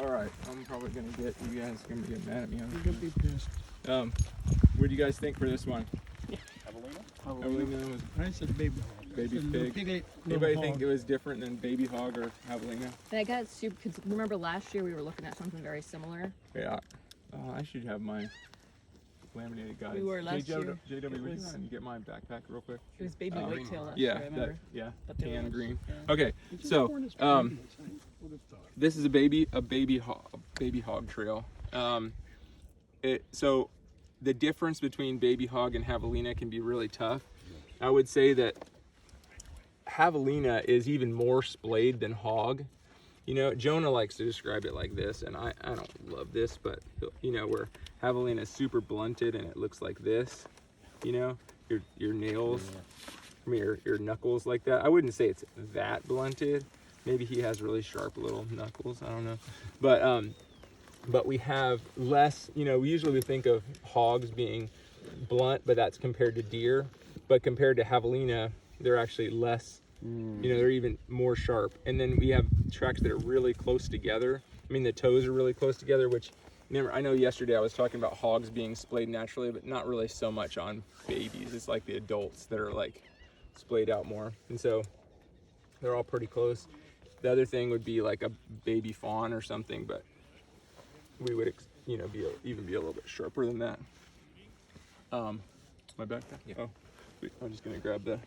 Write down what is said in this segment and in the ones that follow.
All right, I'm probably gonna get you guys gonna get mad at me. You're gonna be pissed. What do you guys think for this one? Javelina was I said baby hog. baby I said pig. little Anybody hog. think it was different than baby hog or javelina? And I got super, because remember last year we were looking at something very similar? Yeah. I should have my laminated guide. We were last year. JW, It would you was- mind get my backpack real quick? It was baby whitetail last Yeah, year, I remember. that But they tan were- green. yeah. Okay, It's so important as babies, I would have thought. this is a baby hog trail. So the difference between baby hog and javelina can be really tough. I would say that javelina is even more splayed than hog. You know, Jonah likes to describe it like this, and I don't love this, but you know, where javelina is super blunted and it looks like this, you know, your nails, I mean, your knuckles like that. I wouldn't say it's that blunted. Maybe he has really sharp little knuckles, I don't know. But we have less, you know, usually we think of hogs being blunt, but that's compared to deer. But compared to javelina, they're actually less, you know, they're even more sharp. And then we have tracks that are really close together. I mean, the toes are really close together, which, remember, I know yesterday I was talking about hogs being splayed naturally, but not really so much on babies. It's like the adults that are like splayed out more. And so they're all pretty close. The other thing would be like a baby fawn or something, but we would, you know, even be a little bit sharper than that. My backpack? Yeah. Oh, wait, I'm just gonna grab the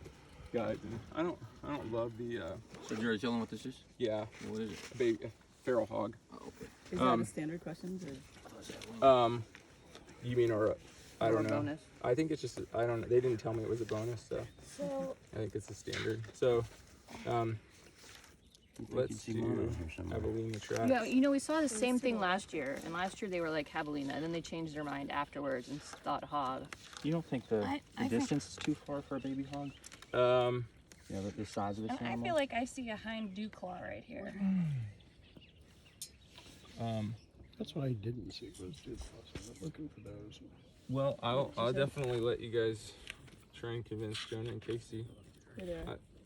guide. And I don't love the. So you're telling what this is? Yeah. What is it? A feral hog. Oh, okay. Is that a standard question? Or? You mean I Or don't a know. bonus? I think it's just I don't know. They didn't tell me it was a bonus, so I think it's a standard. So, let's do javelina tracks. Yeah, you know, we saw the same thing last year, and last year they were like javelina, and then they changed their mind afterwards and thought hog. You don't think the I think- distance is too far for a baby hog? You know, the size of this I animal? feel like I see a hind dew claw right here. That's what I didn't see. Was I was looking for those. Well, I'll definitely let you guys try and convince Jonah and Casey.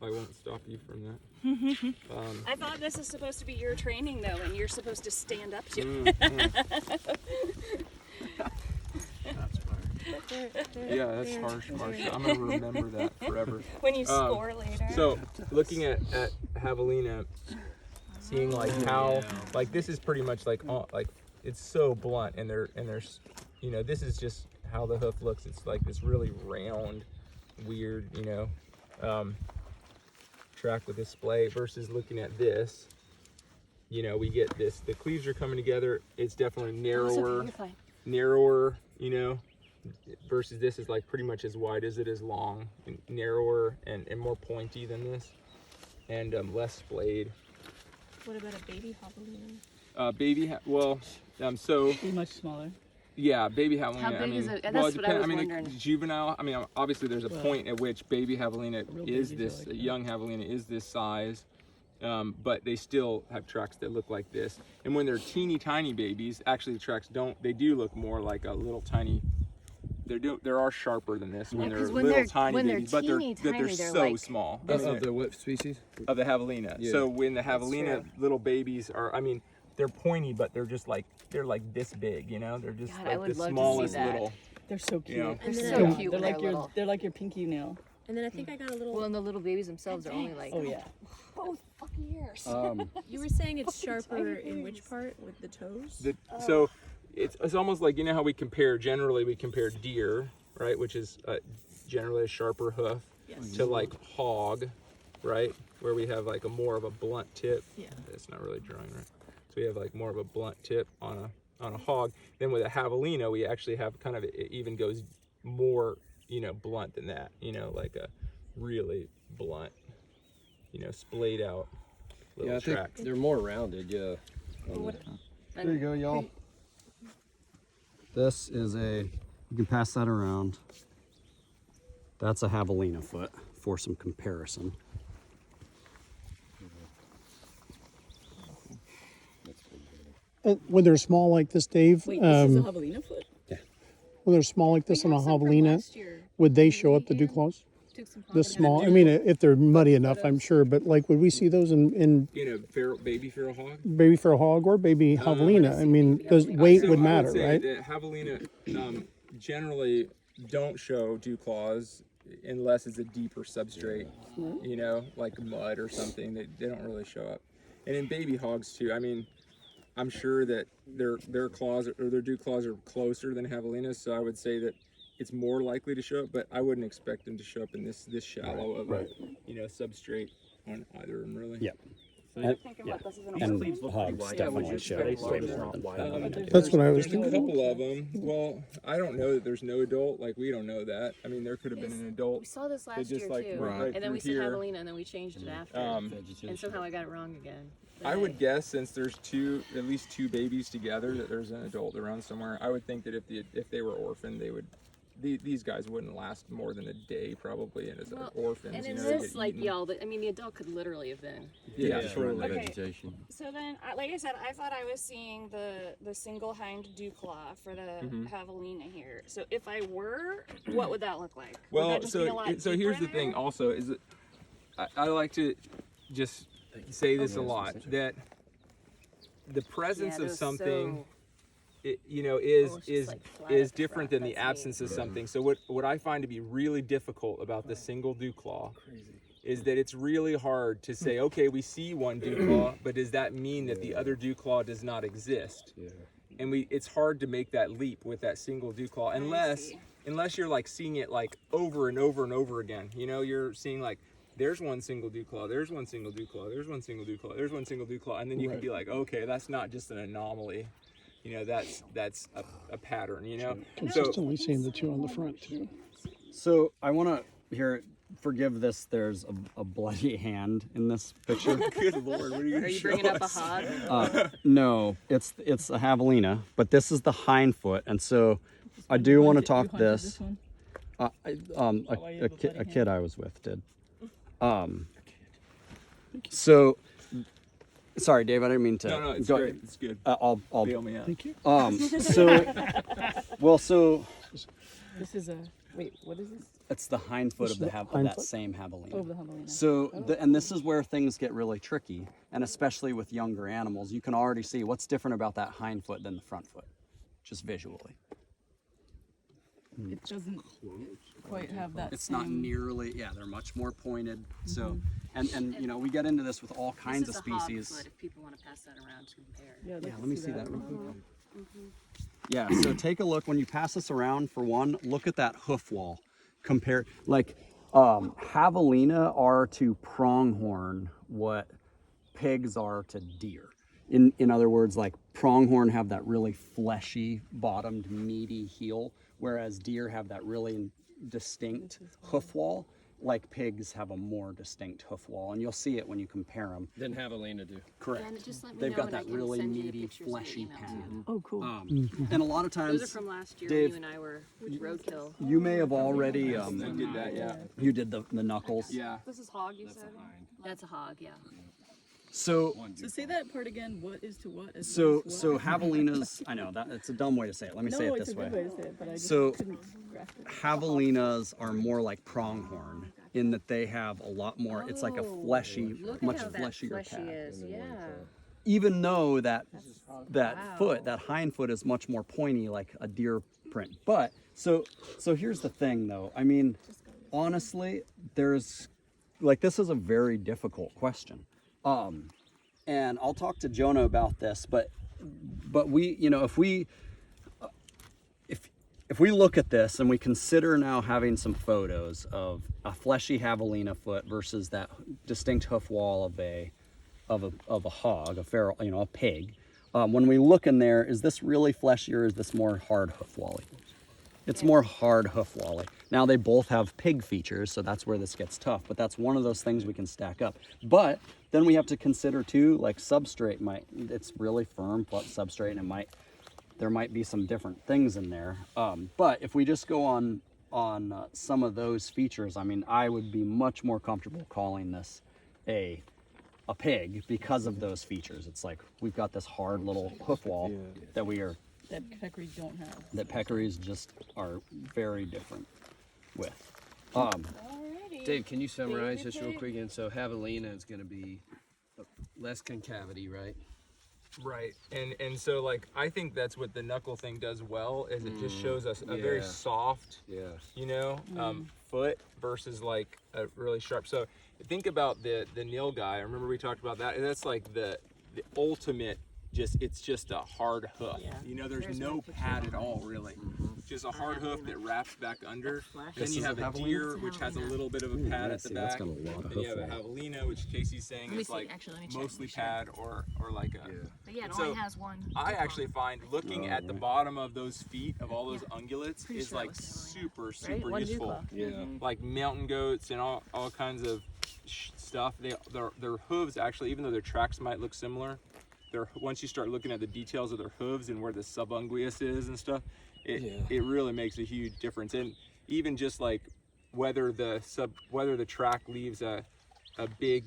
I won't stop you from that. I thought this is supposed to be your training though, and you're supposed to stand up to. Yeah, that's harsh, Marsha. I'm gonna remember that forever. When you score later. So, looking at javelina, seeing like how, like this is pretty much like it's so blunt, and there's, you know, this is just how the hoof looks. It's like this really round, weird, you know, track with this splay versus looking at this. You know, we get this. The cleaves are coming together. It's definitely narrower, you know. Versus this is like pretty much as wide as it is long, and narrower and more pointy than this, and less splayed. What about a baby javelina? So Be much smaller. yeah, baby javelina. How big I mean, is it? That's well, what I was like wondering. juvenile. I mean, obviously there's a Well, point at which baby javelina real is babies are this, like a that. young javelina is this size, but they still have tracks that look like this. And when they're teeny tiny babies, actually the tracks they do look more like a little tiny. They are sharper than this when Yeah, they're 'cause when little they're- tiny when they're babies, but they're teeny they're tiny, they're so like- small. Of the what species? Of the javelina. Yeah. So when the javelina true. little babies are, I mean, they're pointy, but they're just like this big, you know. They're just God, I like would the love to see smallest that. little. They're so cute. Yeah. They're And so then cute They're when like they're your little. they're like your pinky nail. And then I think I got a little. Well, and the little babies themselves are only like. Oh yeah. both fucking ears. You were saying it's sharper in which part? With the toes? So it's almost like, you know how we compare deer, right, which is generally a sharper hoof, Yes. to like hog, right, where we have like a more of a blunt tip. Yeah. It's not really drawing right. So we have like more of a blunt tip on a hog. Then with a javelina, we actually have kind of, it even goes more, you know, blunt than that, you know, like a really blunt, you know, splayed out little Yeah, I think track. they're more rounded, yeah. There you go, y'all. This is you can pass that around. That's a javelina foot for some comparison. When they're small like this, Dave, Wait, this is a javelina foot? when they're small like this on a We have some from javelina, last year. would they show up the dew claws? took some The photos. small, I mean, if they're muddy enough, I'm sure, but like, would we see those in Baby feral hog. baby for a hog or baby javelina? I mean, does weight would matter, right? The javelina generally don't show dew claws unless it's a deeper substrate, you know, like mud or something. They don't really show up. And in baby hogs too, I mean, I'm sure that their claws or their dew claws are closer than javelinas, so I would say that it's more likely to show up, but I wouldn't expect them to show up in this shallow of a, you know, substrate on either of them really. Yeah. Thinking about this as an And Sleeves look hogs pretty wide. definitely Would show you way say more not than wide? javelina. That's what I was There's a thinking. couple of them. Well, I don't know that there's no adult. Like, we don't know that. I mean, there could have been an adult. We saw this last just, year like, too, went right and then we said through here. javelina, and then we changed it after, and somehow I got it wrong again. I would guess, since there's at least two babies together, that there's an adult around somewhere. I would think that if they were orphaned, they would. These guys wouldn't last more than a day, probably, and as orphans, And you in know, they this, get like eaten. y'all, I mean, the adult could literally have been. Yeah, just around the totally. Okay. vegetation. So then, like I said, I thought I was seeing the single hind dew claw for the javelina here. So if I were, what would that look like? Would Well, that just be a lot so deeper here's the in thing. there? Also, is that I like to just say this a lot, that the presence Yeah, of they're something, so- you know, it's just, is like, flat is at the different front. than the That's absence of neat. something. So what I find to be really difficult about the single dew claw is that it's really hard to say, okay, we see one dew claw, but does that mean that the other dew claw does not exist? And it's hard to make that leap with that single dew claw unless you're like seeing it like over and over and over again. You know, you're seeing like, there's one single dew claw, there's one single dew claw, there's one single dew claw, there's one single dew claw, and then you can be like, okay, that's not just an anomaly. You know, that's a pattern, you know? So, Consistently seeing the two on the front too. So I want to hear, forgive this, there's a bloody hand in this picture. good Lord, what are you Are gonna you show bringing up a us? hog? No, it's a javelina, but this is the hind foot, and so I do want to talk this. one? A kid I was with did. So, sorry, Dave, I didn't mean to. No, it's go- great, it's good. I'll Bail me out. Thank you. So This is a, wait, what is this? it's the hind foot of This the is the of hind that foot? same javelina. Oh, the javelina. So, and this is where things get really tricky, and especially with younger animals, you can already see what's different about that hind foot than the front foot, just visually. It doesn't quite have that It's not same- nearly, yeah, they're much more pointed. So, and you know, we get into this with all kinds This of is a hog species. foot, if people want to pass that around to compare. Yeah, I'd Yeah, like let me to see that real quick. Mm-hmm. Yeah, so take a look when you pass this around. For one, look at that hoof wall. Compare, like, javelina are to pronghorn what pigs are to deer. In other words, like pronghorn have that really fleshy, bottomed, meaty heel, whereas deer have that really distinct hoof wall. Like pigs have a more distinct hoof wall, and you'll see it when you compare them. Didn't javelina do. Correct. And just let me They've know got and I that can really send you the meaty, pictures in the fleshy email, too. pad. Oh, cool. And a lot of times, Those are from last year Dave, when you and I were roadkill. you may have already I did that, yeah. you did the knuckles. Yeah. This is hog, you said? That's a hog, yeah. So So say that part again. What is to what? Is so what? so javelinas. I know that it's a dumb way to say it. Let me say No, it it's this a good way. way to say it, but I just So couldn't grasp it. javelinas are more like pronghorn in that they have a lot more. It's like a fleshy, Look much at how that fleshier fleshy pad. is, yeah. Even though that Wow. foot, that hind foot, is much more pointy, like a deer print. But so here's the thing, though. I mean, honestly, there's like this is a very difficult question. And I'll talk to Jonah about this, but we, you know, if we look at this and we consider now having some photos of a fleshy javelina foot versus that distinct hoof wall of a hog, a feral, you know, a pig. When we look in there, is this really fleshy or is this more hard hoof wally? It's more hard hoof wally. Now they both have pig features, so that's where this gets tough, but that's one of those things we can stack up. But then we have to consider too, like substrate it's really firm substrate, and there might be some different things in there. But if we just go on some of those features, I mean, I would be much more comfortable calling this a pig because of those features. It's like we've got this hard little hoof wall That peccaries don't have. that peccaries just are very different with. Alrighty. Dave, can you summarize baby this real pig. quick? And so javelina is going to be less concavity, right? Right, and so like I think that's what the knuckle thing does well is it just shows us a very yeah. soft, Yeah. you know, foot versus like a really sharp. So think about the nil guy. Remember we talked about that. That's like the ultimate. It's just a hard hoof. Yeah. You know, there's no pad at all really. Just a hard hoof that wraps back under. Then you have a deer, which has a little bit of a pad at the that's back. got a lot of Then you have a hoof on javelina, which Casey's saying Let me is see. like Actually, let me check. mostly pad or like a. But yeah, it So, only has one. I actually find looking at the bottom of those feet of all those ungulates Pretty is sure that like was javelina. super Right? One dew useful. claw. Yeah. Like mountain goats and all kinds of stuff. Their hooves actually, even though their tracks might look similar, once you start looking at the details of their hooves and where the subunguous is and stuff, it really makes a huge difference. And even just like whether the track leaves a big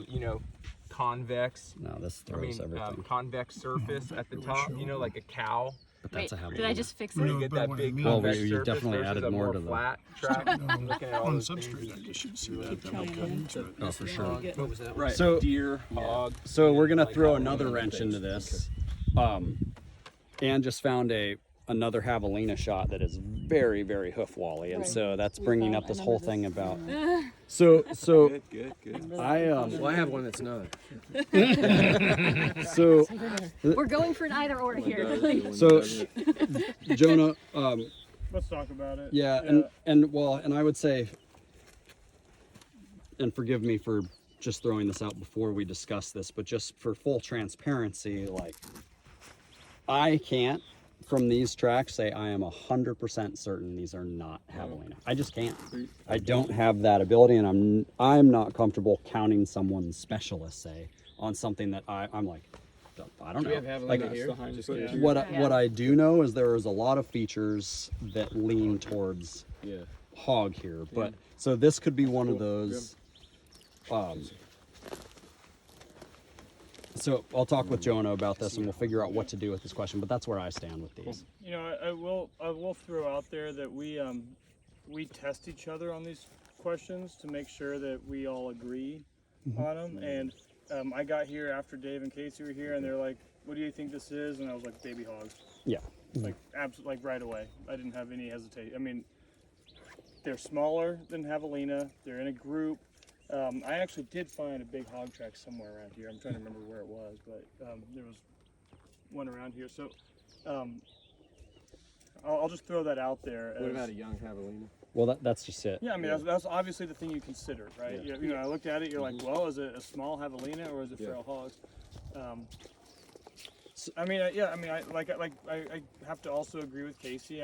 you know, convex No, this throws everything. convex surface at the top, you know, like a cow. But Wait, that's a did I javelina. just fix Where it? you get but that what I big mean convex is- you surface definitely versus added a more more to the- flat track. I'm looking at all On those things. substrate, I guess you'd see that. That trying would cut to- into it. Oh, for sure. What was that? Right. So- Deer, hog. So we're gonna like throw javelina another wrench into this. Ann just found another javelina shot that is very, very hoof wally, and Right. so that's We bringing found- up this I whole remember thing this. about. So Good. Well, I have one that's not. so We're going for an either or here. so Jonah, Let's talk about it. yeah, and I would say, and forgive me for just throwing this out before we discuss this, but just for full transparency, like I can't from these tracks say I am 100% certain these are not javelina. I just can't. I don't have that ability, and I'm not comfortable counting someone's specialist say on something that I'm like, I don't Do know. we have Like, javelina here? behind Just the curious. foot. what I do know is there is a lot of features that lean towards Yeah. hog here, but so this could be one of those. So I'll talk with Jonah about this, and we'll figure out what to do with this question. But that's where I stand with these. You know, I will throw out there that we test each other on these questions to make sure that we all agree on them. And I got here after Dave and Casey were here, and they're like, "What do you think this is?" And I was like, "Baby hogs." Yeah. Like absolutely, like right away. I didn't have any hesitation. I mean, they're smaller than javelina. They're in a group. I actually did find a big hog track somewhere around here. I'm trying to remember where it was, but there was one around here. So I'll just throw that out there. What as- about a young javelina? Well, that's just it. Yeah, I mean, that's obviously the thing you consider, right? Yeah. You know, I looked at it, you're like, well, is it a small javelina or is it Yeah. feral hogs? I mean, I have to also agree with Casey.